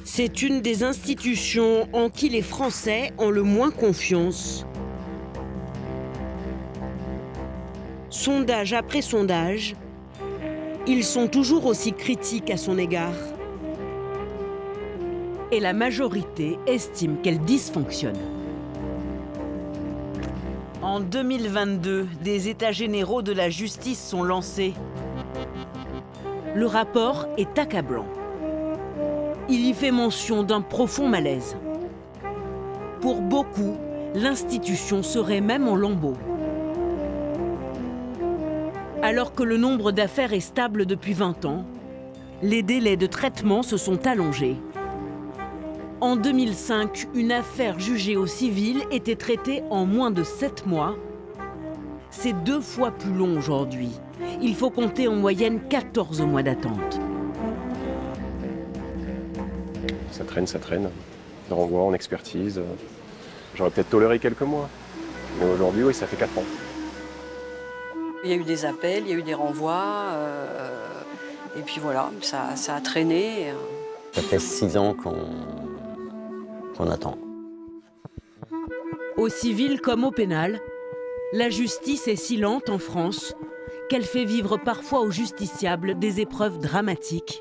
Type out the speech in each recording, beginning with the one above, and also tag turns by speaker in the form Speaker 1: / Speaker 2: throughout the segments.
Speaker 1: C'est une des institutions en qui les Français ont le moins confiance. Sondage après sondage, ils sont toujours aussi critiques à son égard. Et la majorité estime qu'elle dysfonctionne. En 2022, des états généraux de la justice sont lancés. Le rapport est accablant. Il y fait mention d'un profond malaise. Pour beaucoup, l'institution serait même en lambeaux. Alors que le nombre d'affaires est stable depuis 20 ans, les délais de traitement se sont allongés. En 2005, une affaire jugée au civil était traitée en moins de 7 mois. C'est 2 fois plus long aujourd'hui. Il faut compter en moyenne 14 mois d'attente.
Speaker 2: Ça traîne. Le renvoi en expertise. J'aurais peut-être toléré quelques mois. Mais aujourd'hui, oui, ça fait 4 ans.
Speaker 3: Il y a eu des appels, il y a eu des renvois. Et puis voilà, ça a traîné.
Speaker 4: Ça fait 6 ans qu'on attend.
Speaker 1: Au civil comme au pénal, la justice est si lente en France qu'elle fait vivre parfois aux justiciables des épreuves dramatiques.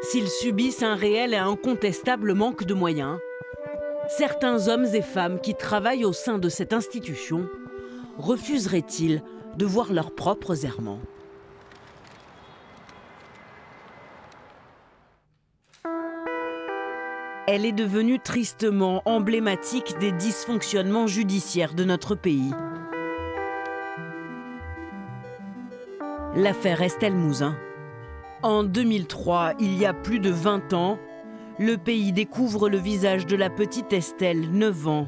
Speaker 1: S'ils subissent un réel et incontestable manque de moyens, certains hommes et femmes qui travaillent au sein de cette institution refuseraient-ils de voir leurs propres errements ? Elle est devenue tristement emblématique des dysfonctionnements judiciaires de notre pays. L'affaire Estelle Mouzin. En 2003, il y a plus de 20 ans, le pays découvre le visage de la petite Estelle, 9 ans.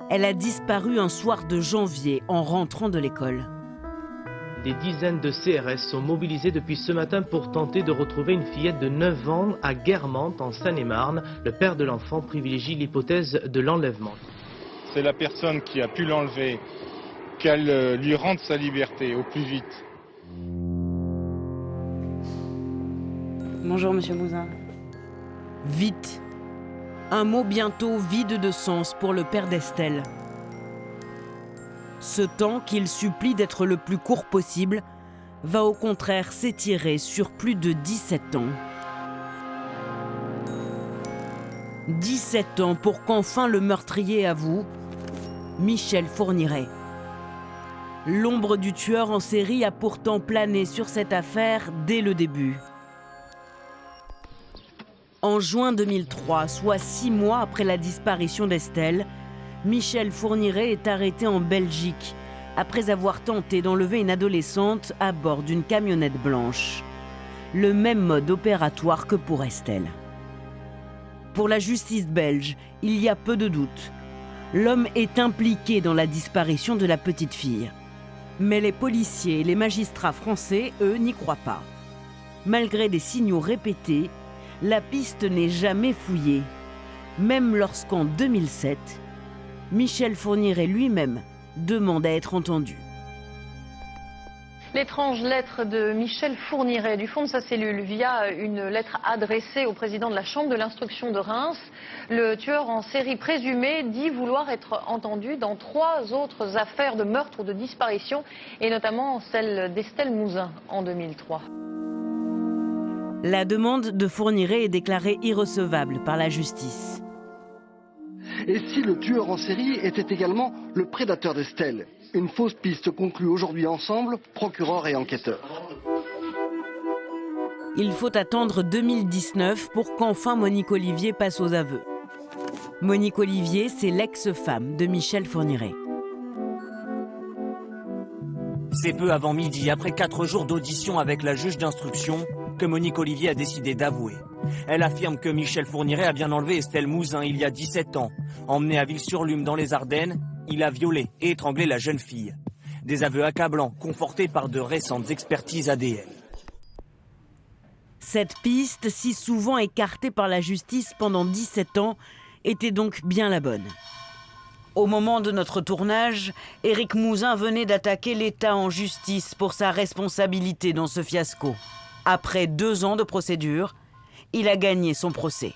Speaker 1: Elle a disparu un soir de janvier en rentrant de l'école.
Speaker 5: Des dizaines de CRS sont mobilisés depuis ce matin pour tenter de retrouver une fillette de 9 ans à Guermantes, en Seine-et-Marne. Le père de l'enfant privilégie l'hypothèse de l'enlèvement.
Speaker 6: C'est la personne qui a pu l'enlever, qu'elle lui rende sa liberté au plus vite.
Speaker 3: Bonjour, monsieur Mouzin.
Speaker 1: Vite. Un mot bientôt vide de sens pour le père d'Estelle. Ce temps qu'il supplie d'être le plus court possible va au contraire s'étirer sur plus de 17 ans. 17 ans pour qu'enfin le meurtrier avoue, Michel Fourniret. L'ombre du tueur en série a pourtant plané sur cette affaire dès le début. En juin 2003, soit 6 mois après la disparition d'Estelle, Michel Fourniret est arrêté en Belgique après avoir tenté d'enlever une adolescente à bord d'une camionnette blanche. Le même mode opératoire que pour Estelle. Pour la justice belge, il y a peu de doute. L'homme est impliqué dans la disparition de la petite fille. Mais les policiers et les magistrats français, eux, n'y croient pas. Malgré des signaux répétés, la piste n'est jamais fouillée. Même lorsqu'en 2007, Michel Fourniret lui-même demande à être entendu.
Speaker 7: L'étrange lettre de Michel Fourniret du fond de sa cellule via une lettre adressée au président de la chambre de l'instruction de Reims. Le tueur en série présumé dit vouloir être entendu dans 3 autres affaires de meurtre ou de disparition, et notamment celle d'Estelle Mouzin en 2003.
Speaker 1: La demande de Fourniret est déclarée irrecevable par la justice.
Speaker 8: Et si le tueur en série était également le prédateur d'Estelle? Une fausse piste conclue aujourd'hui ensemble, procureur et enquêteur.
Speaker 1: Il faut attendre 2019 pour qu'enfin Monique Olivier passe aux aveux. Monique Olivier, c'est l'ex-femme de Michel Fourniret.
Speaker 9: C'est peu avant midi, après 4 jours d'audition avec la juge d'instruction, que Monique Olivier a décidé d'avouer. Elle affirme que Michel Fourniret a bien enlevé Estelle Mouzin il y a 17 ans. Emmené à Ville-sur-Lume dans les Ardennes, il a violé et étranglé la jeune fille. Des aveux accablants, confortés par de récentes expertises ADN.
Speaker 1: Cette piste, si souvent écartée par la justice pendant 17 ans, était donc bien la bonne. Au moment de notre tournage, Éric Mouzin venait d'attaquer l'État en justice pour sa responsabilité dans ce fiasco. Après 2 ans de procédure, il a gagné son procès.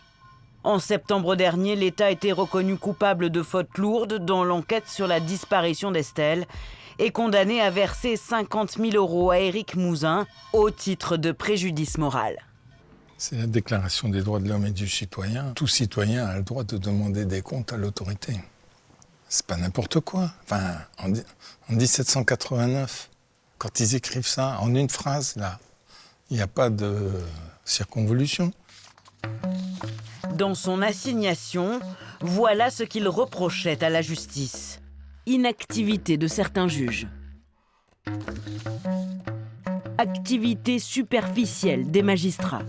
Speaker 1: En septembre dernier, l'État a été reconnu coupable de fautes lourdes dans l'enquête sur la disparition d'Estelle et condamné à verser 50 000 € à Éric Mouzin au titre de préjudice moral.
Speaker 10: C'est la Déclaration des droits de l'homme et du citoyen. Tout citoyen a le droit de demander des comptes à l'autorité. C'est pas n'importe quoi. Enfin, en 1789, quand ils écrivent ça en une phrase, là, il n'y a pas de circonvolution.
Speaker 1: Dans son assignation, voilà ce qu'il reprochait à la justice. Inactivité de certains juges. Activité superficielle des magistrats.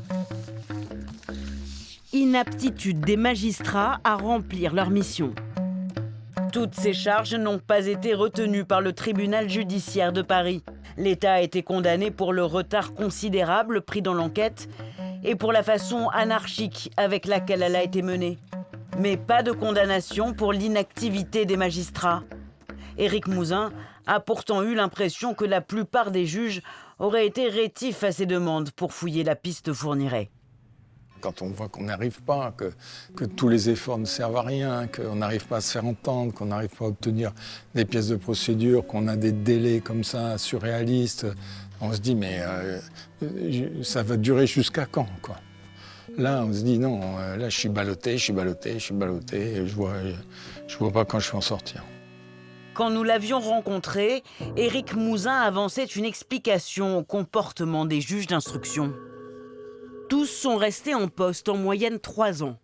Speaker 1: Inaptitude des magistrats à remplir leur mission. Toutes ces charges n'ont pas été retenues par le tribunal judiciaire de Paris. L'État a été condamné pour le retard considérable pris dans l'enquête et pour la façon anarchique avec laquelle elle a été menée. Mais pas de condamnation pour l'inactivité des magistrats. Éric Mouzin a pourtant eu l'impression que la plupart des juges auraient été rétifs à ses demandes pour fouiller la piste Fourniret.
Speaker 10: Quand on voit qu'on n'arrive pas, que tous les efforts ne servent à rien, qu'on n'arrive pas à se faire entendre, qu'on n'arrive pas à obtenir des pièces de procédure, qu'on a des délais comme ça surréalistes, on se dit mais ça va durer jusqu'à quand, quoi. Là, on se dit non, là je suis ballotté, et je vois pas quand je vais en sortir.
Speaker 1: Quand nous l'avions rencontré, Éric Mouzin avançait une explication au comportement des juges d'instruction. Tous sont restés en poste en moyenne 3 ans.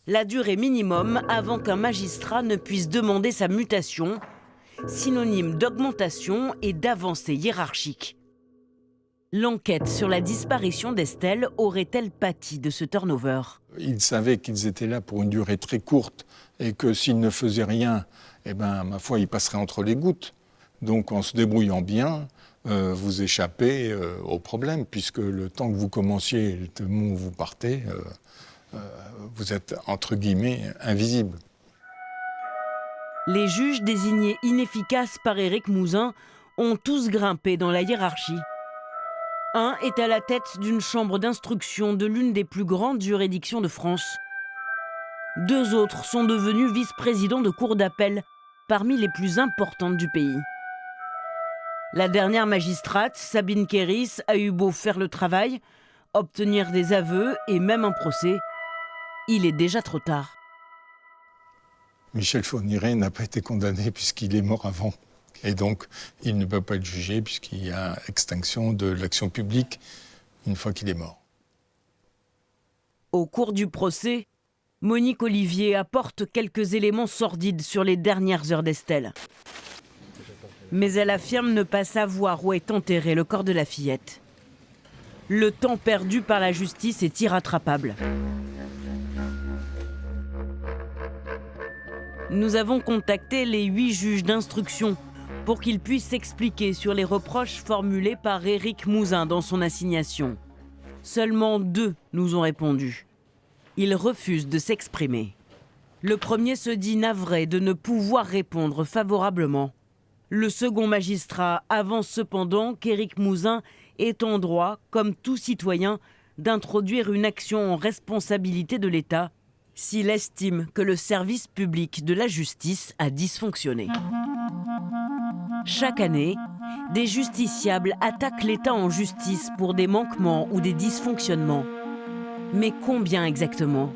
Speaker 1: La durée minimum avant qu'un magistrat ne puisse demander sa mutation, synonyme d'augmentation et d'avancée hiérarchique. L'enquête sur la disparition d'Estelle aurait-elle pâti de ce turnover?
Speaker 10: Ils savaient qu'ils étaient là pour une durée très courte et que s'ils ne faisaient rien, eh ben, ma foi, ils passeraient entre les gouttes. Donc en se débrouillant bien, vous échappez au problème, puisque le temps que vous commenciez, le moment où vous partez, vous êtes, entre guillemets, invisible.
Speaker 1: Les juges désignés inefficaces par Éric Mouzin ont tous grimpé dans la hiérarchie. Un est à la tête d'une chambre d'instruction de l'une des plus grandes juridictions de France. 2 autres sont devenus vice-présidents de cour d'appel, parmi les plus importantes du pays. La dernière magistrate, Sabine Kéris, a eu beau faire le travail, obtenir des aveux et même un procès. Il est déjà trop tard.
Speaker 10: Michel Fourniret n'a pas été condamné puisqu'il est mort avant. Et donc, il ne peut pas être jugé puisqu'il y a extinction de l'action publique une fois qu'il est mort.
Speaker 1: Au cours du procès, Monique Olivier apporte quelques éléments sordides sur les dernières heures d'Estelle. Mais elle affirme ne pas savoir où est enterré le corps de la fillette. Le temps perdu par la justice est irrattrapable. Nous avons contacté les 8 juges d'instruction pour qu'ils puissent s'expliquer sur les reproches formulés par Éric Mouzin dans son assignation. Seulement 2 nous ont répondu. Ils refusent de s'exprimer. Le premier se dit navré de ne pouvoir répondre favorablement. Le second magistrat avance cependant qu'Éric Mouzin est en droit, comme tout citoyen, d'introduire une action en responsabilité de l'État s'il estime que le service public de la justice a dysfonctionné. Chaque année, des justiciables attaquent l'État en justice pour des manquements ou des dysfonctionnements. Mais combien exactement?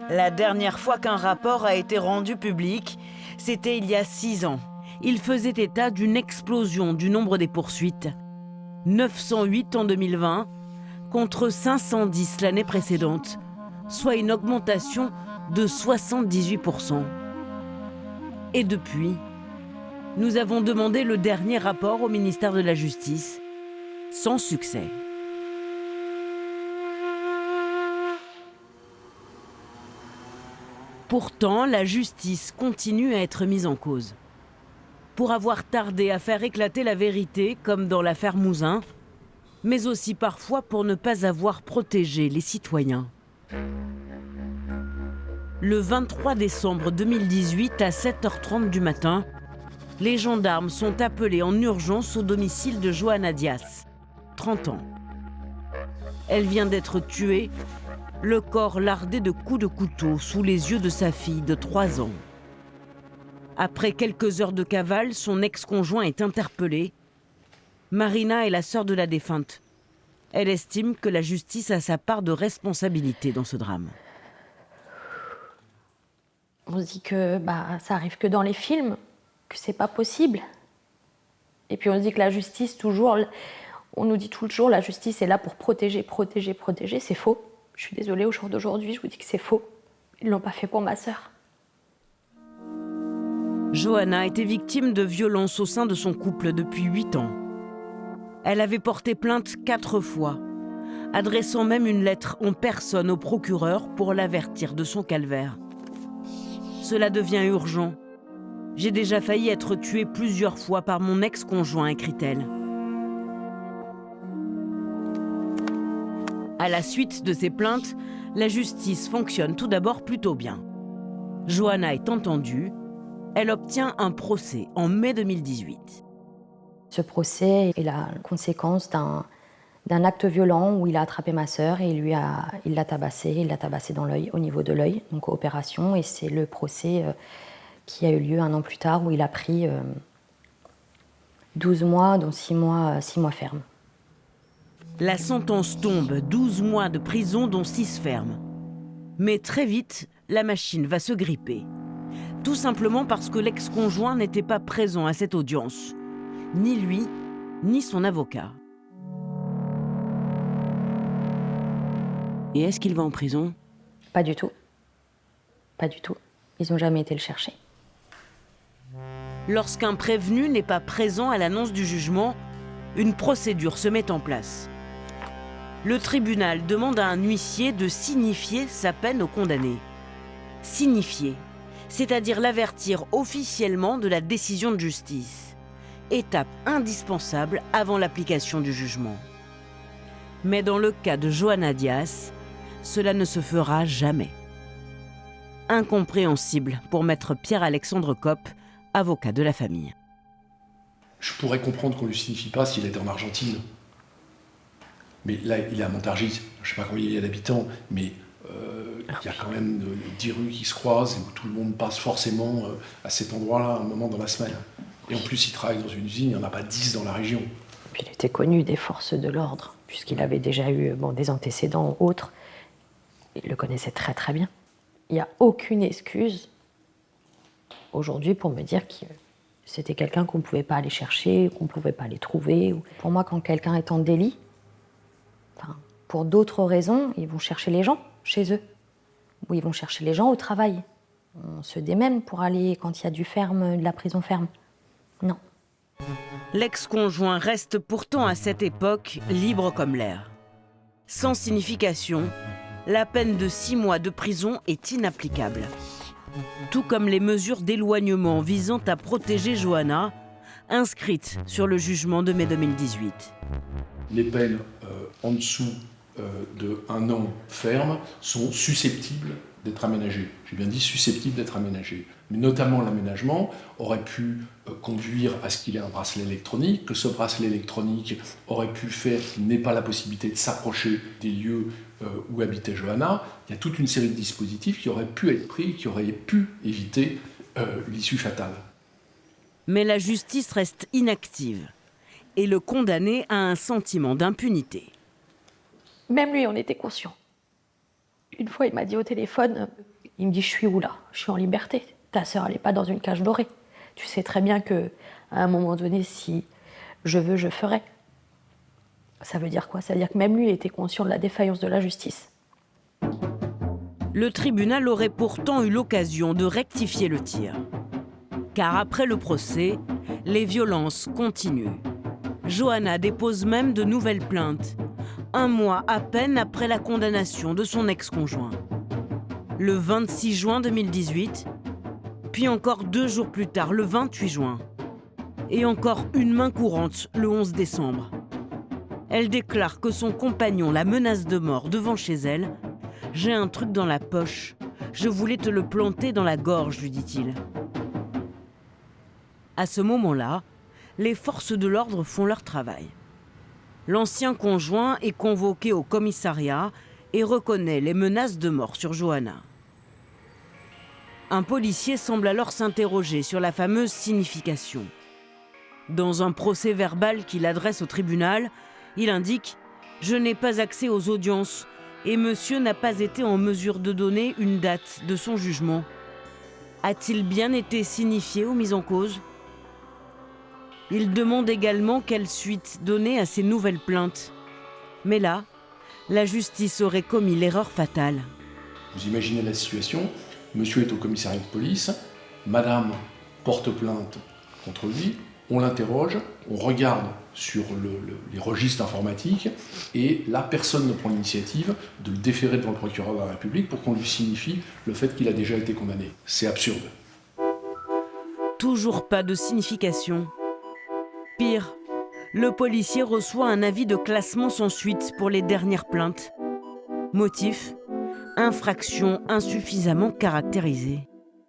Speaker 1: La dernière fois qu'un rapport a été rendu public, c'était il y a 6 ans. Il faisait état d'une explosion du nombre des poursuites. 908 en 2020 contre 510 l'année précédente, soit une augmentation de 78%. Et depuis, nous avons demandé le dernier rapport au ministère de la Justice, sans succès. Pourtant, la justice continue à être mise en cause. Pour avoir tardé à faire éclater la vérité, comme dans l'affaire Mouzin, mais aussi parfois pour ne pas avoir protégé les citoyens. Le 23 décembre 2018 à 7h30 du matin, les gendarmes sont appelés en urgence au domicile de Johanna Dias, 30 ans. Elle vient d'être tuée, le corps lardé de coups de couteau sous les yeux de sa fille de 3 ans. Après quelques heures de cavale, son ex-conjoint est interpellé. Marina est la sœur de la défunte. Elle estime que la justice a sa part de responsabilité dans ce drame.
Speaker 11: On se dit que ça arrive que dans les films, que c'est pas possible. Et puis on se dit que la justice, toujours, on nous dit toujours la justice est là pour protéger, protéger, protéger. C'est faux. Je suis désolée, au jour d'aujourd'hui, je vous dis que c'est faux. Ils l'ont pas fait pour ma sœur.
Speaker 1: Johanna a été victime de violences au sein de son couple depuis 8 ans. Elle avait porté plainte 4 fois, adressant même une lettre en personne au procureur pour l'avertir de son calvaire. Cela devient urgent. J'ai déjà failli être tuée plusieurs fois par mon ex-conjoint, écrit-elle. À la suite de ces plaintes, la justice fonctionne tout d'abord plutôt bien. Johanna est entendue. Elle obtient un procès en mai 2018.
Speaker 11: Ce procès est la conséquence d'un acte violent où il a attrapé ma sœur et il l'a tabassée dans l'œil, au niveau de l'œil, donc opération. Et c'est le procès qui a eu lieu 1 an plus tard où il a pris 12 mois, dont 6 mois fermes.
Speaker 1: La sentence tombe, 12 mois de prison dont 6 fermes. Mais très vite, la machine va se gripper. Tout simplement parce que l'ex-conjoint n'était pas présent à cette audience. Ni lui, ni son avocat. Et est-ce qu'il va en prison?
Speaker 11: Pas du tout. Pas du tout. Ils n'ont jamais été le chercher.
Speaker 1: Lorsqu'un prévenu n'est pas présent à l'annonce du jugement, une procédure se met en place. Le tribunal demande à un huissier de signifier sa peine au condamné. Signifier, c'est-à-dire l'avertir officiellement de la décision de justice. Étape indispensable avant l'application du jugement. Mais dans le cas de Johanna Dias, cela ne se fera jamais. Incompréhensible pour maître Pierre-Alexandre Kopp, avocat de la famille.
Speaker 12: Je pourrais comprendre qu'on ne lui signifie pas s'il était en Argentine. Mais là, il est à Montargis, je ne sais pas combien il y a d'habitants, mais il y a quand même 10 rues qui se croisent et où tout le monde passe forcément à cet endroit-là, un moment dans la semaine. Et en plus, il travaille dans une usine, il n'y en a pas 10 dans la région.
Speaker 11: Puis il était connu des forces de l'ordre, puisqu'il avait déjà eu des antécédents autres. Il le connaissait très très bien. Il n'y a aucune excuse aujourd'hui pour me dire que c'était quelqu'un qu'on ne pouvait pas aller chercher, qu'on ne pouvait pas aller trouver. Pour moi, quand quelqu'un est en délit, pour d'autres raisons, ils vont chercher les gens chez eux. Ou ils vont chercher les gens au travail. On se démène pour aller quand il y a du ferme, de la prison ferme. Non.
Speaker 1: L'ex-conjoint reste pourtant à cette époque libre comme l'air. Sans signification, la peine de 6 mois de prison est inapplicable. Tout comme les mesures d'éloignement visant à protéger Johanna, inscrites sur le jugement de mai 2018.
Speaker 12: Les peines en dessous de 1 an ferme sont susceptibles d'être aménagées. J'ai bien dit susceptibles d'être aménagées. Mais notamment l'aménagement aurait pu conduire à ce qu'il ait un bracelet électronique, que ce bracelet électronique aurait pu faire qu'il n'ait pas la possibilité de s'approcher des lieux où habitait Johanna. Il y a toute une série de dispositifs qui auraient pu être pris, qui auraient pu éviter l'issue fatale.
Speaker 1: Mais la justice reste inactive et le condamné a un sentiment d'impunité.
Speaker 11: Même lui, on était conscient. Une fois, il m'a dit au téléphone, il me dit « Je suis où là? Je suis en liberté. Ta sœur, elle n'est pas dans une cage dorée. Tu sais très bien qu'à un moment donné, si je veux, je ferai. » Ça veut dire quoi? Ça veut dire que même lui, il était conscient de la défaillance de la justice.
Speaker 1: Le tribunal aurait pourtant eu l'occasion de rectifier le tir. Car après le procès, les violences continuent. Johanna dépose même de nouvelles plaintes, 1 mois à peine après la condamnation de son ex-conjoint. Le 26 juin 2018, puis encore 2 jours plus tard, le 28 juin. Et encore une main courante le 11 décembre. Elle déclare que son compagnon la menace de mort devant chez elle. « J'ai un truc dans la poche. Je voulais te le planter dans la gorge, lui dit-il. À ce moment-là, les forces de l'ordre font leur travail. L'ancien conjoint est convoqué au commissariat et reconnaît les menaces de mort sur Johanna. Un policier semble alors s'interroger sur la fameuse signification. Dans un procès verbal qu'il adresse au tribunal, il indique « Je n'ai pas accès aux audiences et monsieur n'a pas été en mesure de donner une date de son jugement. A-t-il bien été signifié aux mises en cause ?» Il demande également quelle suite donner à ces nouvelles plaintes. Mais là, la justice aurait commis l'erreur fatale.
Speaker 12: Vous imaginez la situation, monsieur est au commissariat de police, madame porte plainte contre lui, on l'interroge, on regarde sur les registres informatiques et là, personne ne prend l'initiative de le déférer devant le procureur de la République pour qu'on lui signifie le fait qu'il a déjà été condamné. C'est absurde.
Speaker 1: Toujours pas de signification. Pire, le policier reçoit un avis de classement sans suite pour les dernières plaintes. Motif : infraction insuffisamment caractérisée.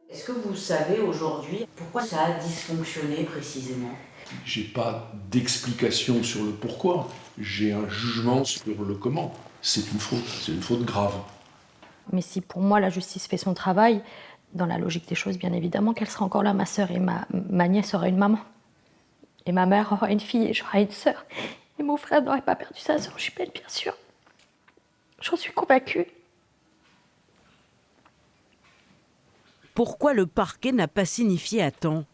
Speaker 13: Est-ce que vous savez aujourd'hui pourquoi ça a dysfonctionné précisément ?
Speaker 12: J'ai pas d'explication sur le pourquoi, j'ai un jugement sur le comment. C'est une faute grave.
Speaker 11: Mais si pour moi la justice fait son travail, dans la logique des choses, bien évidemment qu'elle sera encore là, ma sœur, et ma nièce aura une maman. Et ma mère aura une fille et j'aurai une sœur. Et mon frère n'aurait pas perdu sa sœur jumelle, bien sûr. J'en suis convaincue.
Speaker 1: Pourquoi le parquet n'a pas signifié à temps ?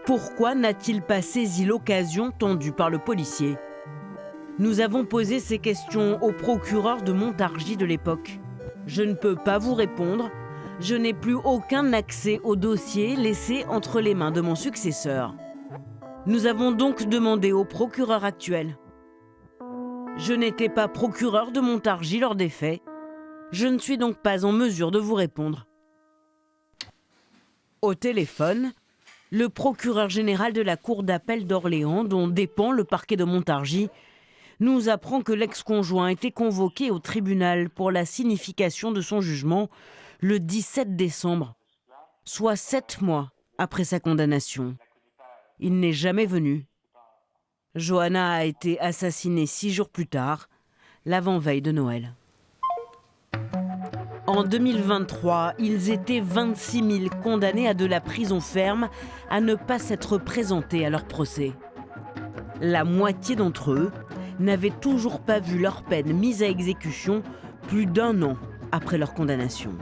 Speaker 1: Pourquoi n'a-t-il pas saisi l'occasion tendue par le policier ? Nous avons posé ces questions au procureur de Montargis de l'époque. Je ne peux pas vous répondre. Je n'ai plus aucun accès au dossier laissé entre les mains de mon successeur. Nous avons donc demandé au procureur actuel. Je n'étais pas procureur de Montargis lors des faits. Je ne suis donc pas en mesure de vous répondre. Au téléphone, le procureur général de la Cour d'appel d'Orléans, dont dépend le parquet de Montargis, nous apprend que l'ex-conjoint a été convoqué au tribunal pour la signification de son jugement le 17 décembre, soit 7 mois après sa condamnation. Il n'est jamais venu. Johanna a été assassinée 6 jours plus tard, l'avant-veille de Noël. En 2023, ils étaient 26 000 condamnés à de la prison ferme à ne pas s'être présentés à leur procès. La moitié d'entre eux n'avaient toujours pas vu leur peine mise à exécution plus d'1 an après leur condamnation.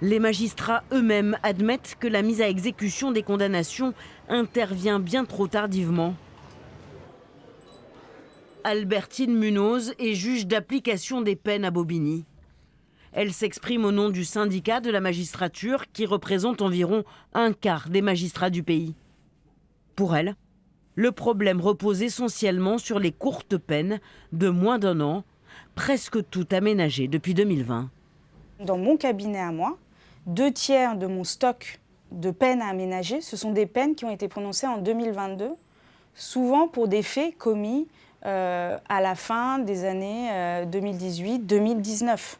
Speaker 1: Les magistrats eux-mêmes admettent que la mise à exécution des condamnations intervient bien trop tardivement. Albertine Munoz est juge d'application des peines à Bobigny. Elle s'exprime au nom du syndicat de la magistrature qui représente environ 1/4 des magistrats du pays. Pour elle, le problème repose essentiellement sur les courtes peines de moins d'1 an, presque toutes aménagées depuis 2020.
Speaker 14: Dans mon cabinet à moi, 2/3 de mon stock de peines à aménager, ce sont des peines qui ont été prononcées en 2022, souvent pour des faits commis à la fin des années 2018-2019.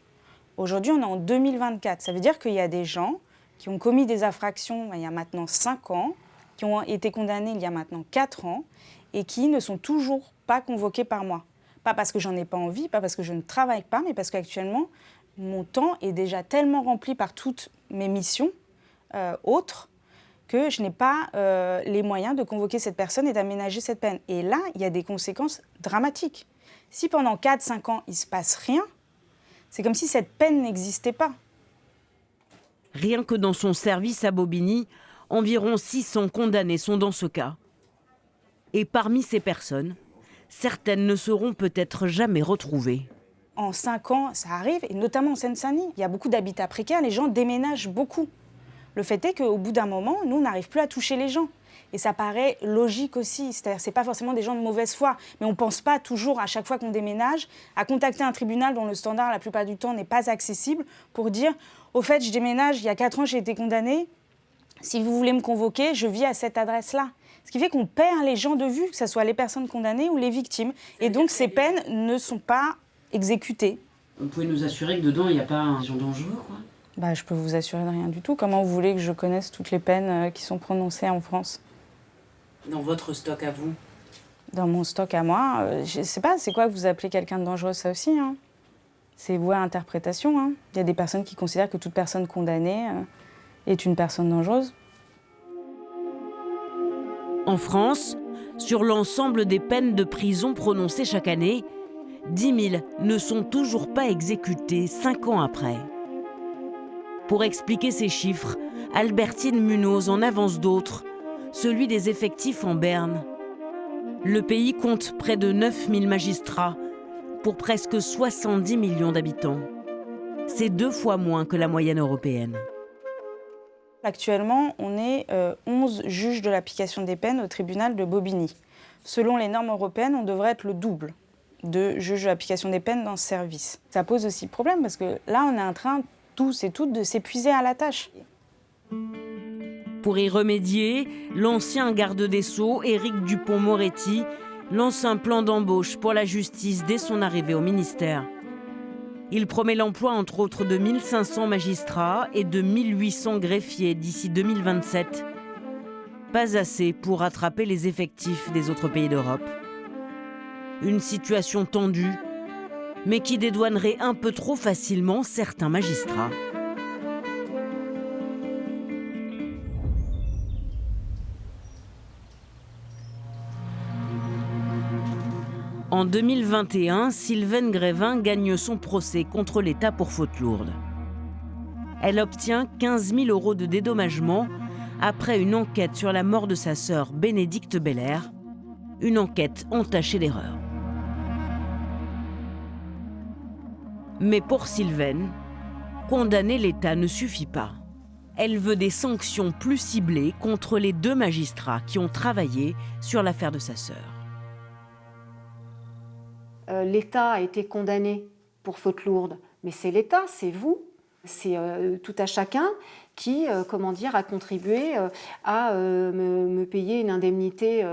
Speaker 14: Aujourd'hui, on est en 2024. Ça veut dire qu'il y a des gens qui ont commis des infractions il y a maintenant 5 ans, qui ont été condamnés il y a maintenant 4 ans et qui ne sont toujours pas convoqués par moi. Pas parce que j'en ai pas envie, pas parce que je ne travaille pas, mais parce qu'actuellement, mon temps est déjà tellement rempli par toutes mes missions autres que je n'ai pas les moyens de convoquer cette personne et d'aménager cette peine. Et là, il y a des conséquences dramatiques. Si pendant 4-5 ans, il ne se passe rien, c'est comme si cette peine n'existait pas.
Speaker 1: Rien que dans son service à Bobigny, environ 600 condamnés sont dans ce cas. Et parmi ces personnes, certaines ne seront peut-être jamais retrouvées.
Speaker 14: En 5 ans, ça arrive, et notamment en Seine-Saint-Denis. Il y a beaucoup d'habitats précaires, les gens déménagent beaucoup. Le fait est qu'au bout d'un moment, nous, on n'arrive plus à toucher les gens. Et ça paraît logique aussi. C'est-à-dire, c'est pas forcément des gens de mauvaise foi. Mais on ne pense pas toujours, à chaque fois qu'on déménage, à contacter un tribunal dont le standard, la plupart du temps, n'est pas accessible pour dire « Au fait, je déménage, il y a 4 ans, j'ai été condamné. Si vous voulez me convoquer, je vis à cette adresse-là. » Ce qui fait qu'on perd les gens de vue, que ce soit les personnes condamnées ou les victimes. Et donc, ces peines ne sont pas exécutés.
Speaker 13: Vous pouvez nous assurer que dedans, il n'y a pas un agent dangereux, quoi?
Speaker 14: Bah, je peux vous assurer de rien du tout. Comment vous voulez que je connaisse toutes les peines qui sont prononcées en France?
Speaker 13: Dans votre stock à vous?
Speaker 14: Dans mon stock à moi, je sais pas, c'est quoi que vous appelez quelqu'un de dangereux, ça aussi, hein. C'est voué à interprétation, hein. Il y a des personnes qui considèrent que toute personne condamnée est une personne dangereuse.
Speaker 1: En France, sur l'ensemble des peines de prison prononcées chaque année, 10 000 ne sont toujours pas exécutées 5 ans après. Pour expliquer ces chiffres, Albertine Munoz en avance d'autres, celui des effectifs en Berne. Le pays compte près de 9 000 magistrats pour presque 70 millions d'habitants. C'est 2 fois moins que la moyenne européenne.
Speaker 14: Actuellement, on est 11 juges de l'application des peines au tribunal de Bobigny. Selon les normes européennes, on devrait être le double de juges de l'application des peines dans ce service. Ça pose aussi problème parce que là, on est en train, tous et toutes, de s'épuiser à la tâche.
Speaker 1: Pour y remédier, l'ancien garde des Sceaux, Éric Dupond-Moretti, lance un plan d'embauche pour la justice dès son arrivée au ministère. Il promet l'emploi entre autres de 1500 magistrats et de 1800 greffiers d'ici 2027. Pas assez pour rattraper les effectifs des autres pays d'Europe. Une situation tendue, mais qui dédouanerait un peu trop facilement certains magistrats. En 2021, Sylvaine Grévin gagne son procès contre l'État pour faute lourde. Elle obtient 15 000 € de dédommagement après une enquête sur la mort de sa sœur Bénédicte Belair, une enquête entachée d'erreurs. Mais pour Sylvaine, condamner l'État ne suffit pas. Elle veut des sanctions plus ciblées contre les 2 magistrats qui ont travaillé sur l'affaire de sa sœur.
Speaker 15: L'État a été condamné pour faute lourde, mais c'est l'État, c'est vous, c'est tout à chacun qui, a contribué à me payer une indemnité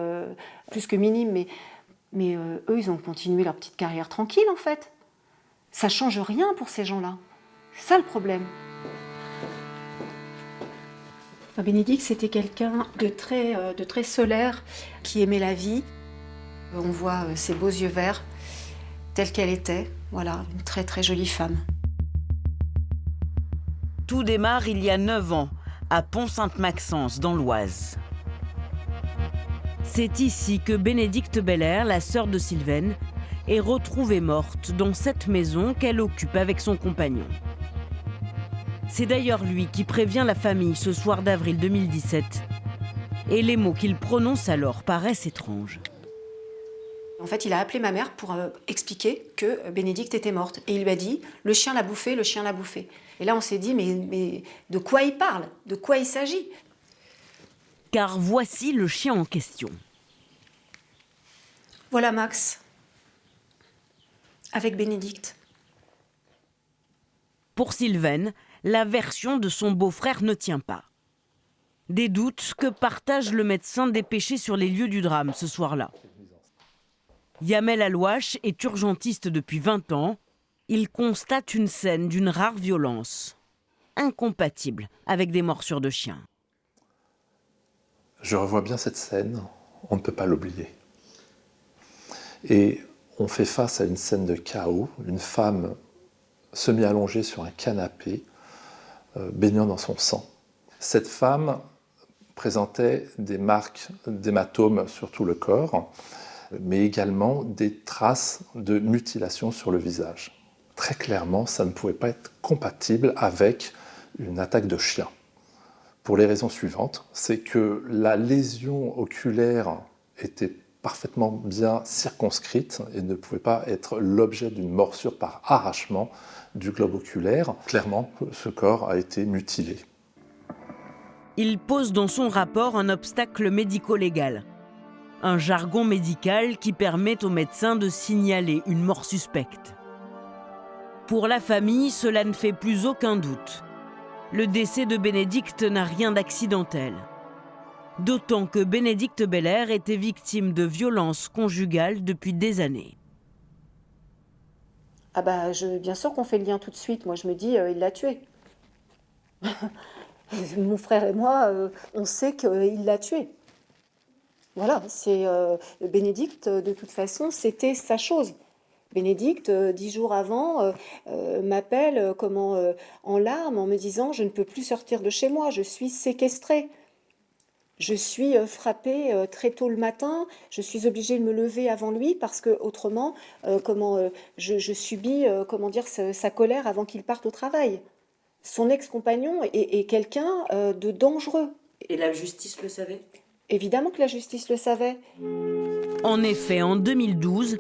Speaker 15: plus que minime. Mais eux, ils ont continué leur petite carrière tranquille, en fait. Ça change rien pour ces gens-là. C'est ça le problème. Bénédicte, c'était quelqu'un de très solaire, qui aimait la vie. On voit ses beaux yeux verts, telle qu'elle était. Voilà, une très très jolie femme.
Speaker 1: Tout démarre il y a 9 ans, à Pont-Sainte-Maxence, dans l'Oise. C'est ici que Bénédicte Belair, la sœur de Sylvaine, est retrouvée morte dans cette maison qu'elle occupe avec son compagnon. C'est d'ailleurs lui qui prévient la famille ce soir d'avril 2017. Et les mots qu'il prononce alors paraissent étranges.
Speaker 15: En fait, il a appelé ma mère pour expliquer que Bénédicte était morte. Et il lui a dit « le chien l'a bouffé, le chien l'a bouffé ». Et là, on s'est dit « mais de quoi il parle? De quoi il s'agit ?»
Speaker 1: Car voici le chien en question.
Speaker 15: Voilà Max, avec Bénédicte.
Speaker 1: Pour Sylvaine, la version de son beau-frère ne tient pas. Des doutes que partage le médecin dépêché sur les lieux du drame ce soir-là. Yamel Alouache est urgentiste depuis 20 ans. Il constate une scène d'une rare violence, incompatible avec des morsures de chiens.
Speaker 16: Je revois bien cette scène, on ne peut pas l'oublier. Et on fait face à une scène de chaos, une femme semi-allongée sur un canapé, baignant dans son sang. Cette femme présentait des marques d'hématomes sur tout le corps, mais également des traces de mutilation sur le visage. Très clairement, ça ne pouvait pas être compatible avec une attaque de chien. Pour les raisons suivantes, c'est que la lésion oculaire était parfaitement bien circonscrite et ne pouvait pas être l'objet d'une morsure par arrachement du globe oculaire. Clairement, ce corps a été mutilé.
Speaker 1: Il pose dans son rapport un obstacle médico-légal. Un jargon médical qui permet aux médecins de signaler une mort suspecte. Pour la famille, cela ne fait plus aucun doute. Le décès de Bénédicte n'a rien d'accidentel. D'autant que Bénédicte Belair était victime de violences conjugales depuis des années.
Speaker 15: Ah bah, bien sûr qu'on fait le lien tout de suite. Moi, je me dis, il l'a tué. Mon frère et moi, on sait qu'il l'a tué. Voilà, c'est Bénédicte, de toute façon, c'était sa chose. Bénédicte, 10 jours avant, m'appelle en larmes en me disant « Je ne peux plus sortir de chez moi, je suis séquestrée. Je suis frappée très tôt le matin, je suis obligée de me lever avant lui parce que autrement, je subis sa colère avant qu'il parte au travail. » Son ex-compagnon est quelqu'un de dangereux.
Speaker 13: Et la justice le savait ?
Speaker 15: Évidemment que la justice le savait.
Speaker 1: En effet, en 2012,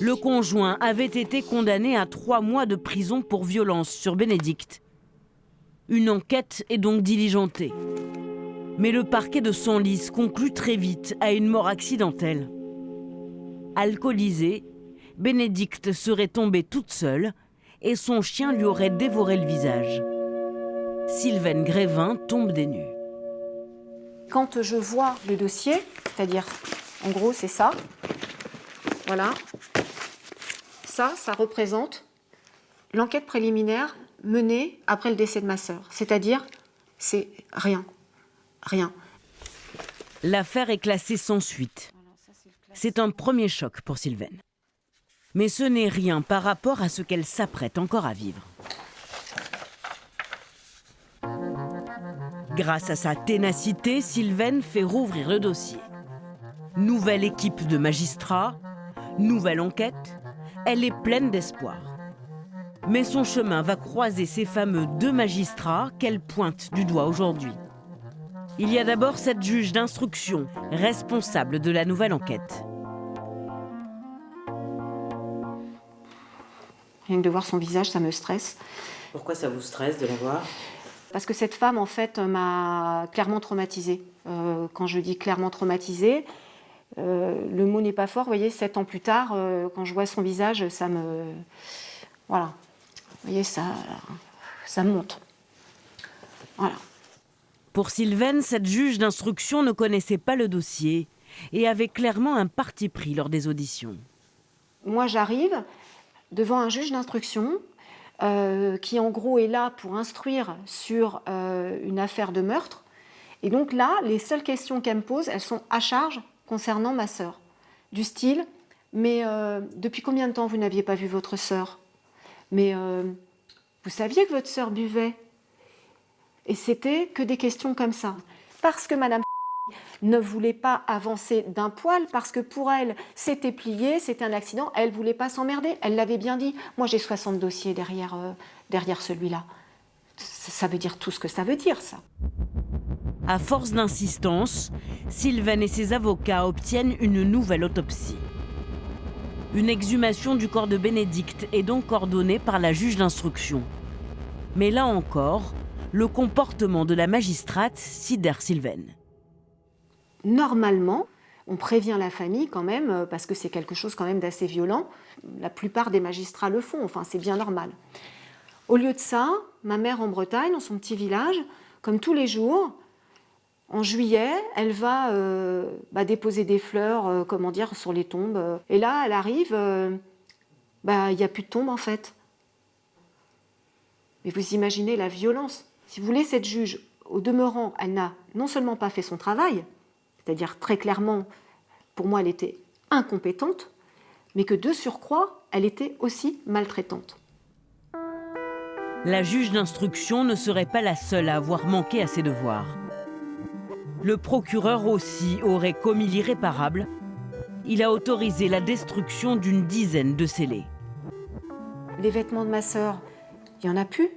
Speaker 1: le conjoint avait été condamné à 3 mois de prison pour violence sur Bénédicte. Une enquête est donc diligentée. Mais le parquet de Senlis conclut très vite à une mort accidentelle. Alcoolisée, Bénédicte serait tombée toute seule et son chien lui aurait dévoré le visage. Sylvaine Grévin tombe des nues.
Speaker 15: Quand je vois le dossier, c'est-à-dire, en gros, c'est ça, voilà, ça représente l'enquête préliminaire menée après le décès de ma sœur. C'est-à-dire, c'est rien. Rien.
Speaker 1: L'affaire est classée sans suite. C'est un premier choc pour Sylvaine. Mais ce n'est rien par rapport à ce qu'elle s'apprête encore à vivre. Grâce à sa ténacité, Sylvaine fait rouvrir le dossier. Nouvelle équipe de magistrats, nouvelle enquête, elle est pleine d'espoir. Mais son chemin va croiser ces fameux 2 magistrats qu'elle pointe du doigt aujourd'hui. Il y a d'abord cette juge d'instruction, responsable de la nouvelle enquête.
Speaker 15: Rien que de voir son visage, ça me stresse.
Speaker 13: Pourquoi ça vous stresse de la voir ?
Speaker 15: Parce que cette femme, en fait, m'a clairement traumatisée. Quand je dis clairement traumatisée, le mot n'est pas fort. Vous voyez, 7 ans plus tard, quand je vois son visage, ça me... Voilà. Vous voyez, ça me monte. Voilà.
Speaker 1: Pour Sylvaine, cette juge d'instruction ne connaissait pas le dossier et avait clairement un parti pris lors des auditions.
Speaker 15: Moi, j'arrive devant un juge d'instruction qui, en gros, est là pour instruire sur une affaire de meurtre. Et donc là, les seules questions qu'elle me pose, elles sont à charge concernant ma sœur. Du style, mais depuis combien de temps vous n'aviez pas vu votre sœur ? Mais vous saviez que votre sœur buvait ? Et c'était que des questions comme ça. Parce que Madame ne voulait pas avancer d'un poil, parce que pour elle, c'était plié, c'était un accident, elle ne voulait pas s'emmerder, elle l'avait bien dit. Moi, j'ai 60 dossiers derrière celui-là. Ça veut dire tout ce que ça veut dire, ça.
Speaker 1: À force d'insistance, Sylvaine et ses avocats obtiennent une nouvelle autopsie. Une exhumation du corps de Bénédicte est donc ordonnée par la juge d'instruction. Mais là encore, le comportement de la magistrate sidère Sylvaine.
Speaker 15: Normalement, on prévient la famille quand même, parce que c'est quelque chose quand même d'assez violent. La plupart des magistrats le font, enfin c'est bien normal. Au lieu de ça, ma mère en Bretagne, dans son petit village, comme tous les jours, en juillet, elle va déposer des fleurs, sur les tombes. Et là, elle arrive, il n'y a plus de tombe en fait. Mais vous imaginez la violence. Si vous voulez, cette juge, au demeurant, elle n'a non seulement pas fait son travail, c'est-à-dire très clairement, pour moi, elle était incompétente, mais que de surcroît, elle était aussi maltraitante.
Speaker 1: La juge d'instruction ne serait pas la seule à avoir manqué à ses devoirs. Le procureur aussi aurait commis l'irréparable. Il a autorisé la destruction d'une dizaine de scellés.
Speaker 15: Les vêtements de ma sœur, il n'y en a plus.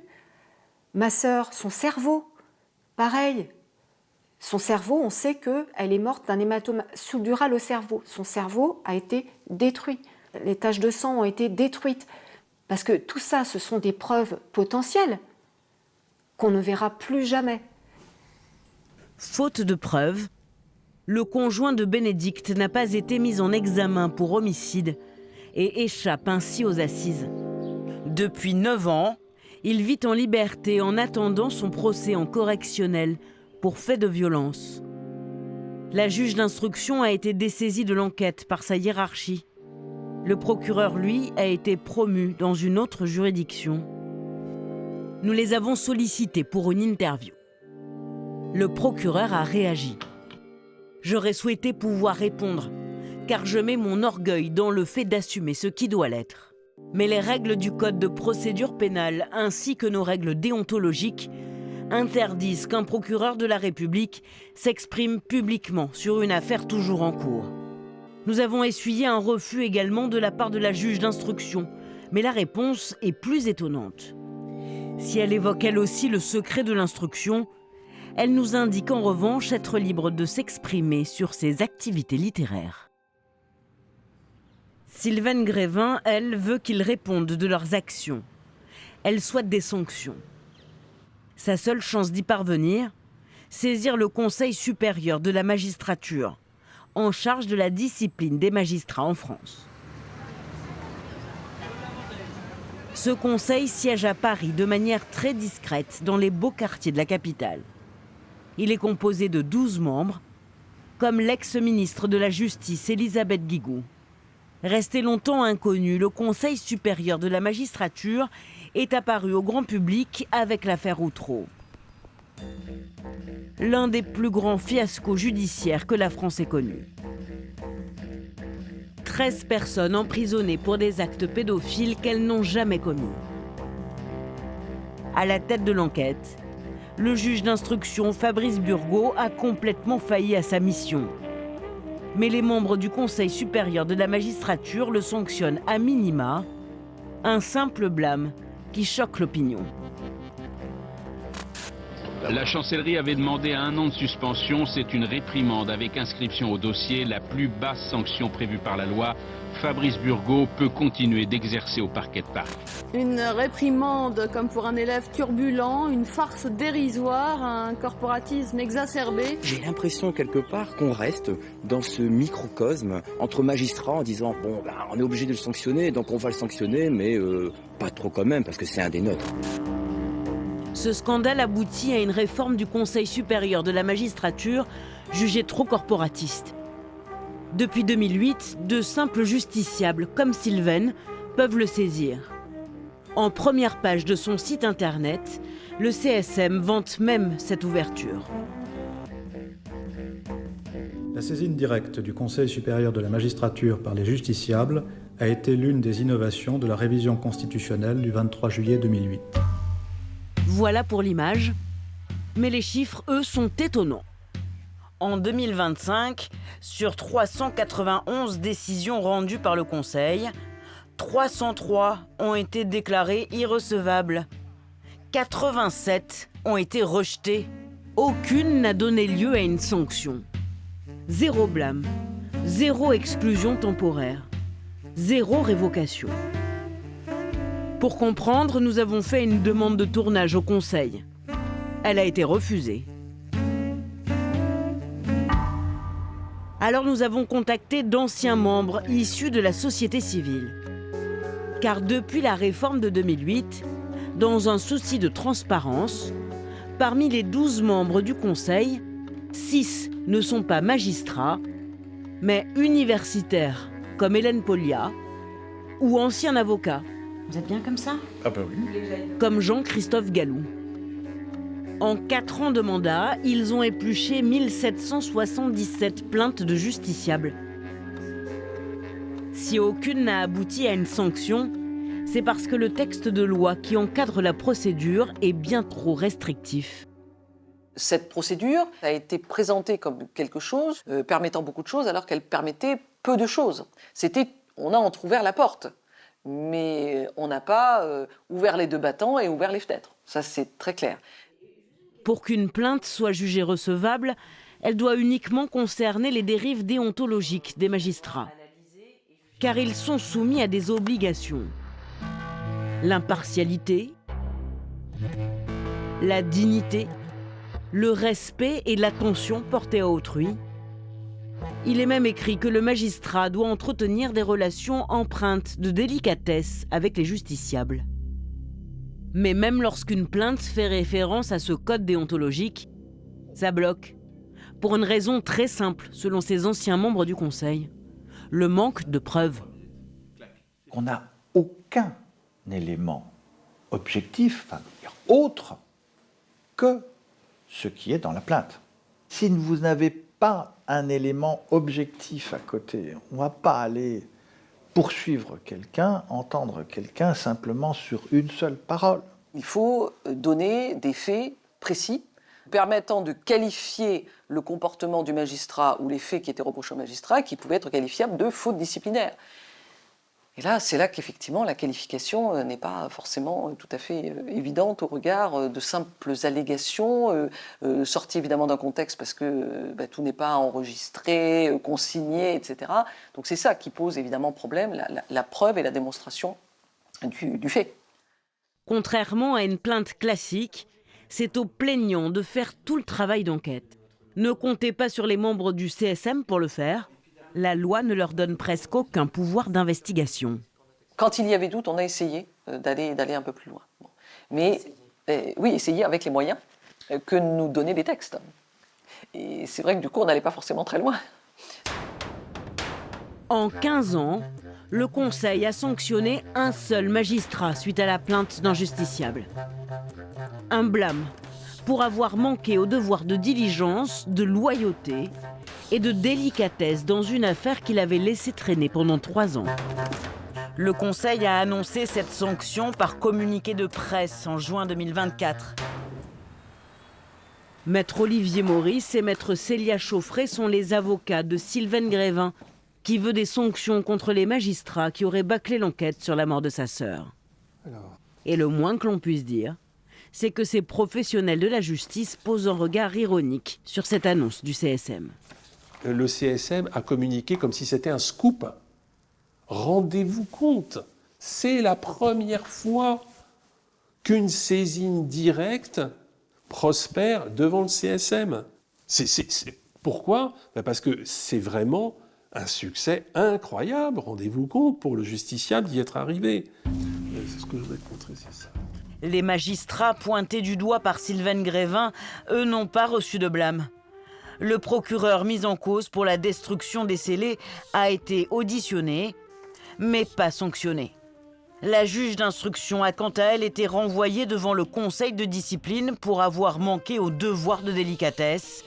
Speaker 15: Ma sœur, son cerveau, pareil. Son cerveau, on sait qu'elle est morte d'un hématome subdural au cerveau. Son cerveau a été détruit. Les taches de sang ont été détruites. Parce que tout ça, ce sont des preuves potentielles qu'on ne verra plus jamais.
Speaker 1: Faute de preuves, le conjoint de Bénédicte n'a pas été mis en examen pour homicide et échappe ainsi aux assises. Depuis 9 ans, il vit en liberté en attendant son procès en correctionnel pour fait de violence. La juge d'instruction a été dessaisie de l'enquête par sa hiérarchie. Le procureur, lui, a été promu dans une autre juridiction. Nous les avons sollicités pour une interview. Le procureur a réagi. J'aurais souhaité pouvoir répondre, car je mets mon orgueil dans le fait d'assumer ce qui doit l'être. Mais les règles du Code de procédure pénale ainsi que nos règles déontologiques interdisent qu'un procureur de la République s'exprime publiquement sur une affaire toujours en cours. Nous avons essuyé un refus également de la part de la juge d'instruction, mais la réponse est plus étonnante. Si elle évoque elle aussi le secret de l'instruction, elle nous indique en revanche être libre de s'exprimer sur ses activités littéraires. Sylvaine Grévin, elle, veut qu'ils répondent de leurs actions. Elle souhaite des sanctions. Sa seule chance d'y parvenir, saisir le Conseil supérieur de la magistrature, en charge de la discipline des magistrats en France. Ce conseil siège à Paris de manière très discrète dans les beaux quartiers de la capitale. Il est composé de 12 membres, comme l'ex-ministre de la Justice Élisabeth Guigou. Resté longtemps inconnu, le Conseil supérieur de la magistrature est apparu au grand public avec l'affaire Outreau. L'un des plus grands fiascos judiciaires que la France ait connu. 13 personnes emprisonnées pour des actes pédophiles qu'elles n'ont jamais commis. À la tête de l'enquête, le juge d'instruction Fabrice Burgot a complètement failli à sa mission. Mais les membres du Conseil supérieur de la magistrature le sanctionnent à minima, un simple blâme qui choque l'opinion.
Speaker 17: La chancellerie avait demandé 1 an de suspension. C'est une réprimande avec inscription au dossier, la plus basse sanction prévue par la loi. Fabrice Burgot peut continuer d'exercer au parquet de Paris.
Speaker 18: Une réprimande comme pour un élève turbulent, une farce dérisoire, un corporatisme exacerbé.
Speaker 19: J'ai l'impression quelque part qu'on reste dans ce microcosme entre magistrats en disant bon, on est obligé de le sanctionner, donc on va le sanctionner, mais pas trop quand même parce que c'est un des nôtres.
Speaker 1: Ce scandale aboutit à une réforme du Conseil supérieur de la magistrature jugée trop corporatiste. Depuis 2008, de simples justiciables comme Sylvaine peuvent le saisir. En première page de son site internet, le CSM vante même cette ouverture.
Speaker 20: La saisine directe du Conseil supérieur de la magistrature par les justiciables a été l'une des innovations de la révision constitutionnelle du 23 juillet 2008.
Speaker 1: Voilà pour l'image, mais les chiffres, eux, sont étonnants. En 2025, sur 391 décisions rendues par le Conseil, 303 ont été déclarées irrecevables. 87 ont été rejetées. Aucune n'a donné lieu à une sanction. 0 blâme, 0 exclusion temporaire, 0 révocation. Pour comprendre, nous avons fait une demande de tournage au Conseil. Elle a été refusée. Alors nous avons contacté d'anciens membres issus de la société civile. Car depuis la réforme de 2008, dans un souci de transparence, parmi les 12 membres du Conseil, 6 ne sont pas magistrats, mais universitaires, comme Hélène Pollia, ou anciens avocats.
Speaker 13: Vous êtes bien comme ça?
Speaker 2: Ah bah oui.
Speaker 1: Comme Jean-Christophe Gallou. En 4 ans de mandat, ils ont épluché 1777 plaintes de justiciables. Si aucune n'a abouti à une sanction, c'est parce que le texte de loi qui encadre la procédure est bien trop restrictif.
Speaker 21: Cette procédure a été présentée comme quelque chose permettant beaucoup de choses alors qu'elle permettait peu de choses. On a entrouvert la porte, mais on n'a pas ouvert les 2 battants et ouvert les fenêtres. Ça, c'est très clair.
Speaker 1: Pour qu'une plainte soit jugée recevable, elle doit uniquement concerner les dérives déontologiques des magistrats. Car ils sont soumis à des obligations. L'impartialité, la dignité, le respect et l'attention portée à autrui. Il est même écrit que le magistrat doit entretenir des relations empreintes de délicatesse avec les justiciables. Mais même lorsqu'une plainte fait référence à ce code déontologique, ça bloque. Pour une raison très simple, selon ces anciens membres du Conseil. Le manque de preuves.
Speaker 4: On n'a aucun élément objectif, autre que ce qui est dans la plainte. Si vous n'avez pas un élément objectif à côté, on ne va pas aller poursuivre quelqu'un, entendre quelqu'un simplement sur une seule parole.
Speaker 21: Il faut donner des faits précis permettant de qualifier le comportement du magistrat ou les faits qui étaient reprochés au magistrat qui pouvaient être qualifiables de faute disciplinaire. Et là, c'est là qu'effectivement la qualification n'est pas forcément tout à fait évidente au regard de simples allégations, sorties évidemment d'un contexte parce que tout n'est pas enregistré, consigné, etc. Donc c'est ça qui pose évidemment problème, la preuve et la démonstration du fait.
Speaker 1: Contrairement à une plainte classique, c'est aux plaignants de faire tout le travail d'enquête. Ne comptez pas sur les membres du CSM pour le faire. La loi ne leur donne presque aucun pouvoir d'investigation.
Speaker 21: Quand il y avait doute, on a essayé d'aller un peu plus loin. Mais oui, essayer avec les moyens que nous donnaient les textes. Et c'est vrai que du coup, on n'allait pas forcément très loin.
Speaker 1: En 15 ans, le Conseil a sanctionné un seul magistrat suite à la plainte d'un justiciable. Un blâme pour avoir manqué au devoir de diligence, de loyauté et de délicatesse dans une affaire qu'il avait laissé traîner pendant 3 ans. Le Conseil a annoncé cette sanction par communiqué de presse en juin 2024. Maître Olivier Maurice et Maître Célia Chauffret sont les avocats de Sylvaine Grévin, qui veut des sanctions contre les magistrats qui auraient bâclé l'enquête sur la mort de sa sœur. Et le moins que l'on puisse dire, c'est que ces professionnels de la justice posent un regard ironique sur cette annonce du CSM.
Speaker 22: Le CSM a communiqué comme si c'était un scoop. Rendez-vous compte, c'est la première fois qu'une saisine directe prospère devant le CSM. Pourquoi ? Parce que c'est vraiment un succès incroyable, rendez-vous compte, pour le justiciable d'y être arrivé. C'est ce que je voudrais te montrer, c'est ça.
Speaker 1: Les magistrats pointés du doigt par Sylvaine Grévin, eux, n'ont pas reçu de blâme. Le procureur mis en cause pour la destruction des scellés a été auditionné, mais pas sanctionné. La juge d'instruction a quant à elle été renvoyée devant le conseil de discipline pour avoir manqué au devoir de délicatesse.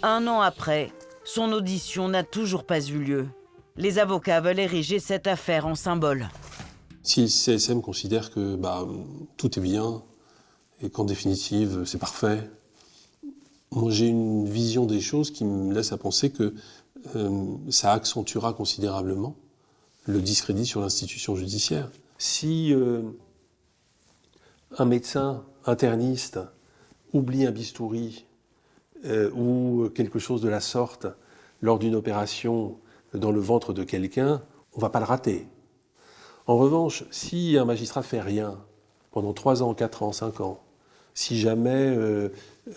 Speaker 1: 1 an après, son audition n'a toujours pas eu lieu. Les avocats veulent ériger cette affaire en symbole.
Speaker 22: Si le CSM considère que tout est bien et qu'en définitive c'est parfait, moi j'ai une vision des choses qui me laisse à penser que ça accentuera considérablement le discrédit sur l'institution judiciaire. Si un médecin interniste oublie un bistouri ou quelque chose de la sorte lors d'une opération dans le ventre de quelqu'un, on ne va pas le rater. En revanche, si un magistrat ne fait rien pendant 3 ans, 4 ans, 5 ans, si jamais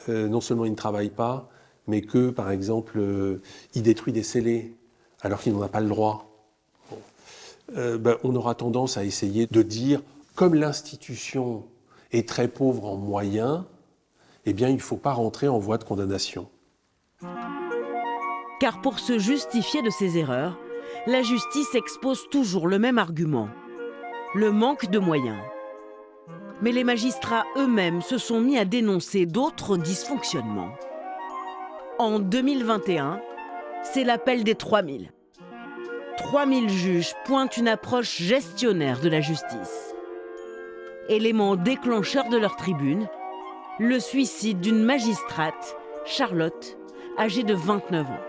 Speaker 22: non seulement il ne travaille pas, mais que, par exemple, il détruit des scellés alors qu'il n'en a pas le droit, on aura tendance à essayer de dire, comme l'institution est très pauvre en moyens, eh bien, il ne faut pas rentrer en voie de condamnation.
Speaker 1: Car pour se justifier de ses erreurs, la justice expose toujours le même argument, le manque de moyens. Mais les magistrats eux-mêmes se sont mis à dénoncer d'autres dysfonctionnements. En 2021, c'est l'appel des 3000. 3000 juges pointent une approche gestionnaire de la justice. Élément déclencheur de leur tribune, le suicide d'une magistrate, Charlotte, âgée de 29 ans.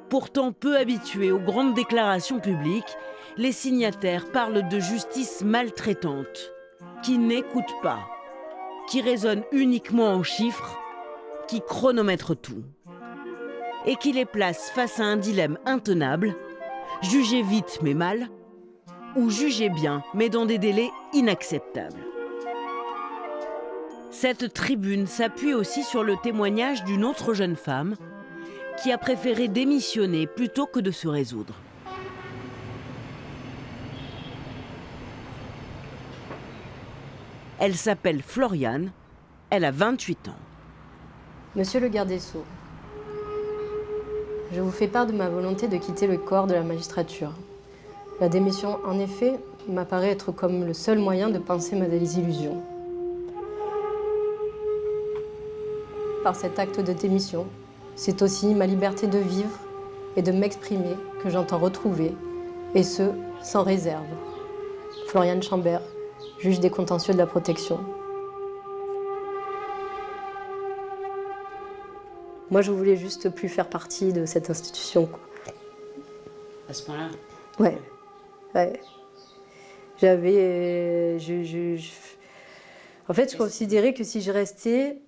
Speaker 1: Pourtant peu habitués aux grandes déclarations publiques, les signataires parlent de justice maltraitante, qui n'écoute pas, qui raisonne uniquement en chiffres, qui chronomètre tout, et qui les place face à un dilemme intenable, juger vite mais mal, ou juger bien mais dans des délais inacceptables. Cette tribune s'appuie aussi sur le témoignage d'une autre jeune femme qui a préféré démissionner plutôt que de se résoudre. Elle s'appelle Floriane, elle a 28 ans.
Speaker 23: Monsieur le garde des Sceaux, je vous fais part de ma volonté de quitter le corps de la magistrature. La démission, en effet, m'apparaît être comme le seul moyen de penser ma désillusion. Par cet acte de démission, c'est aussi ma liberté de vivre et de m'exprimer que j'entends retrouver, et ce, sans réserve. Floriane Chambert, juge des contentieux de la protection. Moi, je voulais juste plus faire partie de cette institution.
Speaker 13: À ce point-là?
Speaker 23: Ouais. J'avais... En fait, je considérais que si je restais,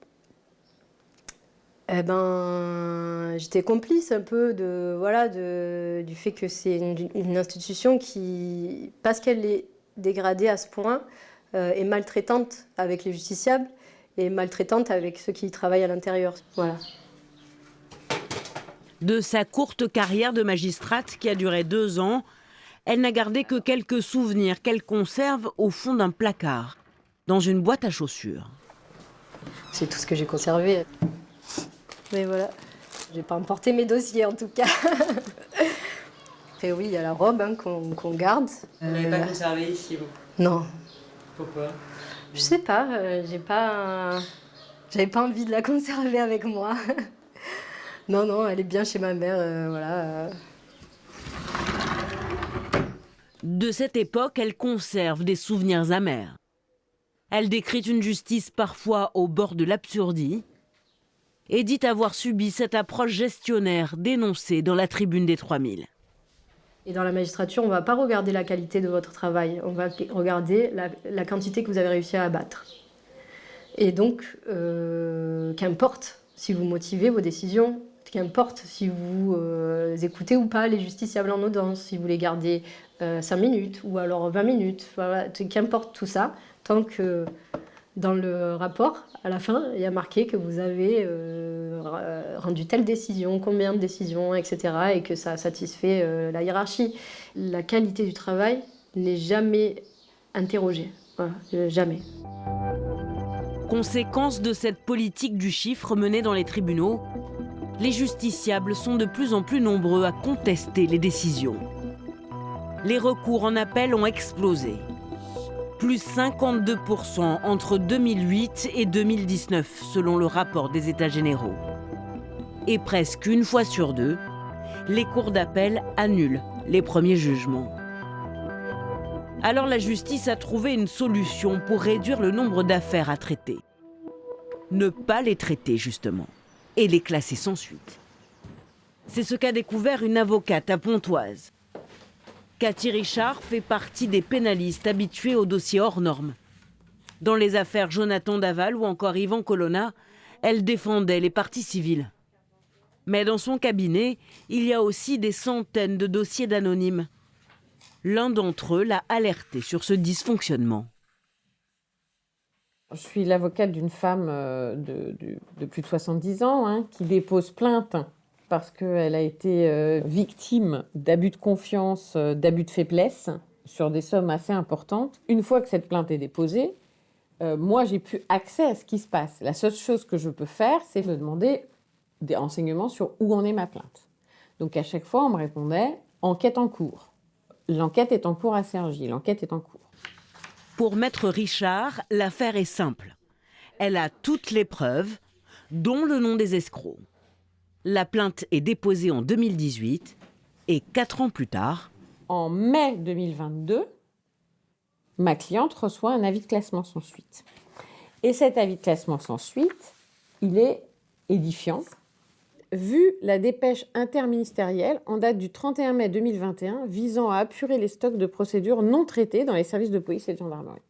Speaker 23: j'étais complice un peu du fait que c'est une institution qui, parce qu'elle est dégradée à ce point, est maltraitante avec les justiciables et maltraitante avec ceux qui y travaillent à l'intérieur. Voilà.
Speaker 1: De sa courte carrière de magistrate qui a duré 2 ans, elle n'a gardé que quelques souvenirs qu'elle conserve au fond d'un placard, dans une boîte à chaussures.
Speaker 23: C'est tout ce que j'ai conservé. Mais voilà, j'ai pas emporté mes dossiers en tout cas. Après oui, il y a la robe qu'on garde.
Speaker 13: Vous l'avez pas conservée ici, vous?
Speaker 23: Non.
Speaker 13: Pourquoi?
Speaker 23: Je sais pas, j'avais pas envie de la conserver avec moi. Non, elle est bien chez ma mère, voilà.
Speaker 1: De cette époque, elle conserve des souvenirs amers. Elle décrit une justice parfois au bord de l'absurdie et dit avoir subi cette approche gestionnaire dénoncée dans la Tribune des 3000.
Speaker 23: Et dans la magistrature, on ne va pas regarder la qualité de votre travail, on va regarder la quantité que vous avez réussi à abattre. Et donc, qu'importe si vous motivez vos décisions, qu'importe si vous écoutez ou pas les justiciables en audience, si vous les gardez 5 minutes ou alors 20 minutes, voilà, qu'importe tout ça, tant que dans le rapport, à la fin, il y a marqué que vous avez rendu telle décision, combien de décisions, etc. et que ça satisfait la hiérarchie. La qualité du travail n'est jamais interrogée, voilà, jamais.
Speaker 1: Conséquence de cette politique du chiffre menée dans les tribunaux, les justiciables sont de plus en plus nombreux à contester les décisions. Les recours en appel ont explosé. Plus 52% entre 2008 et 2019, selon le rapport des États généraux. Et presque 1 fois sur 2, les cours d'appel annulent les premiers jugements. Alors la justice a trouvé une solution pour réduire le nombre d'affaires à traiter. Ne pas les traiter, justement, et les classer sans suite. C'est ce qu'a découvert une avocate à Pontoise. Cathy Richard fait partie des pénalistes habitués aux dossiers hors normes. Dans les affaires Jonathan Daval ou encore Yvan Colonna, elle défendait les parties civiles. Mais dans son cabinet, il y a aussi des centaines de dossiers d'anonymes. L'un d'entre eux l'a alerté sur ce dysfonctionnement.
Speaker 3: Je suis l'avocate d'une femme de plus de 70 ans qui dépose plainte parce qu'elle a été victime d'abus de confiance, d'abus de faiblesse sur des sommes assez importantes. Une fois que cette plainte est déposée, moi j'ai plus accès à ce qui se passe. La seule chose que je peux faire, c'est de demander des renseignements sur où en est ma plainte. Donc à chaque fois, on me répondait « enquête en cours ». L'enquête est en cours à Cergy, l'enquête est en cours.
Speaker 1: Pour Maître Richard, l'affaire est simple. Elle a toutes les preuves, dont le nom des escrocs. La plainte est déposée en 2018 et 4 ans plus tard...
Speaker 3: En mai 2022, ma cliente reçoit un avis de classement sans suite. Et cet avis de classement sans suite, il est édifiant. Vu la dépêche interministérielle en date du 31 mai 2021 visant à apurer les stocks de procédures non traitées dans les services de police et de gendarmerie.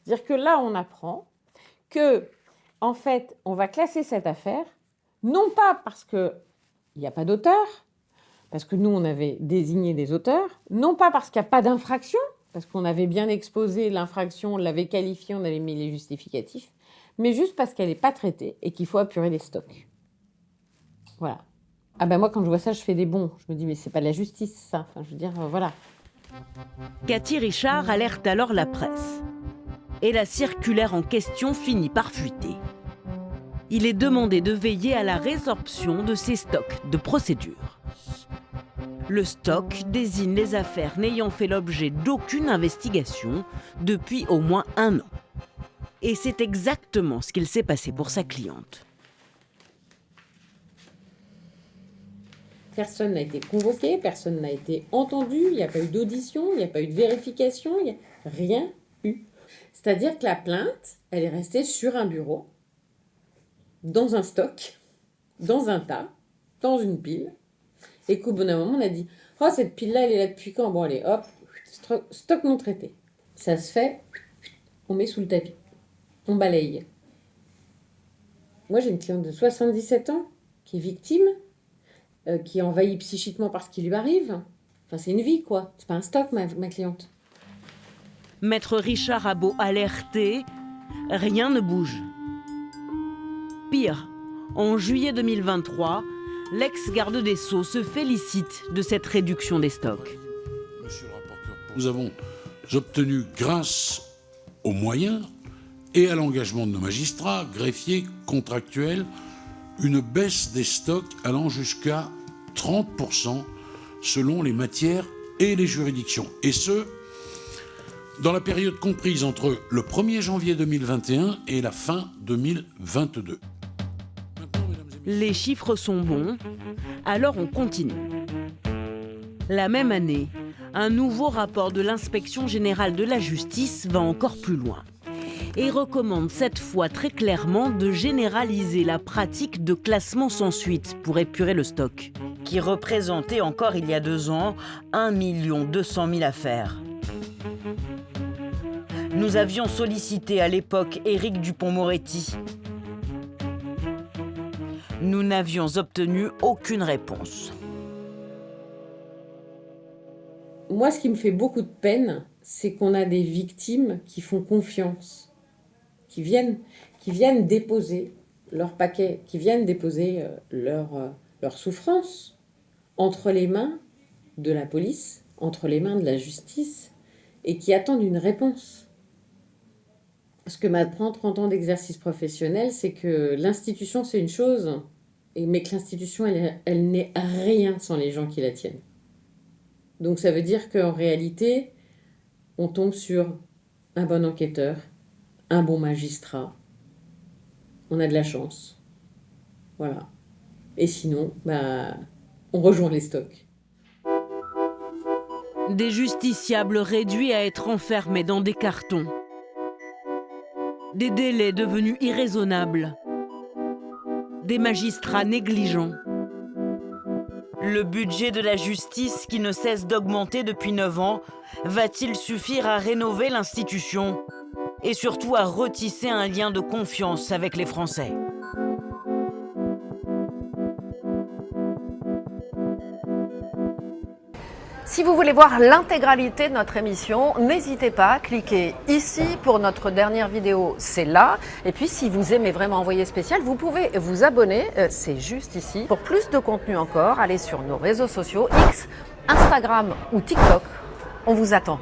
Speaker 3: C'est-à-dire que là, on apprend que, en fait, on va classer cette affaire, non pas parce qu'il n'y a pas d'auteur, parce que nous, on avait désigné des auteurs, non pas parce qu'il n'y a pas d'infraction, parce qu'on avait bien exposé l'infraction, on l'avait qualifiée, on avait mis les justificatifs, mais juste parce qu'elle n'est pas traitée et qu'il faut apurer les stocks. Voilà. Ah ben moi, quand je vois ça, je fais des bonds. Je me dis, mais c'est pas de la justice, ça. Enfin, je veux dire, voilà.
Speaker 1: Cathy Richard alerte alors la presse. Et la circulaire en question finit par fuiter. Il est demandé de veiller à la résorption de ces stocks de procédures. Le stock désigne les affaires n'ayant fait l'objet d'aucune investigation depuis au moins 1 an. Et c'est exactement ce qu'il s'est passé pour sa cliente.
Speaker 3: Personne n'a été convoqué, personne n'a été entendu, il n'y a pas eu d'audition, il n'y a pas eu de vérification, il n'y a rien eu. C'est-à-dire que la plainte, elle est restée sur un bureau, dans un stock, dans un tas, dans une pile, et qu'au bout d'un moment, on a dit « Oh, cette pile-là, elle est là depuis quand ?» Bon, allez, hop, stock non traité. Ça se fait, on met sous le tapis, on balaye. Moi, j'ai une cliente de 77 ans qui est victime, qui est envahie psychiquement par ce qui lui arrive. Enfin, c'est une vie, quoi. C'est pas un stock, ma cliente.
Speaker 1: Maître Richard a beau alerter, rien ne bouge. Pire, en juillet 2023, l'ex-garde des Sceaux se félicite de cette réduction des stocks.
Speaker 5: Monsieur le rapporteur, nous avons obtenu, grâce aux moyens et à l'engagement de nos magistrats, greffiers, contractuels, une baisse des stocks allant jusqu'à 30% selon les matières et les juridictions. Et ce, dans la période comprise entre le 1er janvier 2021 et la fin 2022.
Speaker 1: Les chiffres sont bons, alors on continue. La même année, un nouveau rapport de l'Inspection générale de la justice va encore plus loin et recommande cette fois très clairement de généraliser la pratique de classement sans suite pour épurer le stock, qui représentait encore il y a 2 ans 1 200 000 affaires. Nous avions sollicité à l'époque Éric Dupond-Moretti. Nous n'avions obtenu aucune réponse.
Speaker 3: Moi, ce qui me fait beaucoup de peine, c'est qu'on a des victimes qui font confiance, qui viennent déposer leur paquet, qui viennent déposer leur souffrance entre les mains de la police, entre les mains de la justice, et qui attendent une réponse. Ce que m'apprend 30 ans d'exercice professionnel, c'est que l'institution, c'est une chose, mais que l'institution, elle n'est rien sans les gens qui la tiennent. Donc ça veut dire qu'en réalité, on tombe sur un bon enquêteur, un bon magistrat. On a de la chance. Voilà. Et sinon, on rejoint les stocks.
Speaker 1: Des justiciables réduits à être enfermés dans des cartons. Des délais devenus irraisonnables. Des magistrats négligents. Le budget de la justice, qui ne cesse d'augmenter depuis 9 ans, va-t-il suffire à rénover l'institution et surtout à retisser un lien de confiance avec les Français ?
Speaker 11: Si vous voulez voir l'intégralité de notre émission, n'hésitez pas, cliquez ici pour notre dernière vidéo, c'est là. Et puis si vous aimez vraiment Envoyé spécial, vous pouvez vous abonner, c'est juste ici. Pour plus de contenu encore, allez sur nos réseaux sociaux, X, Instagram ou TikTok. On vous attend.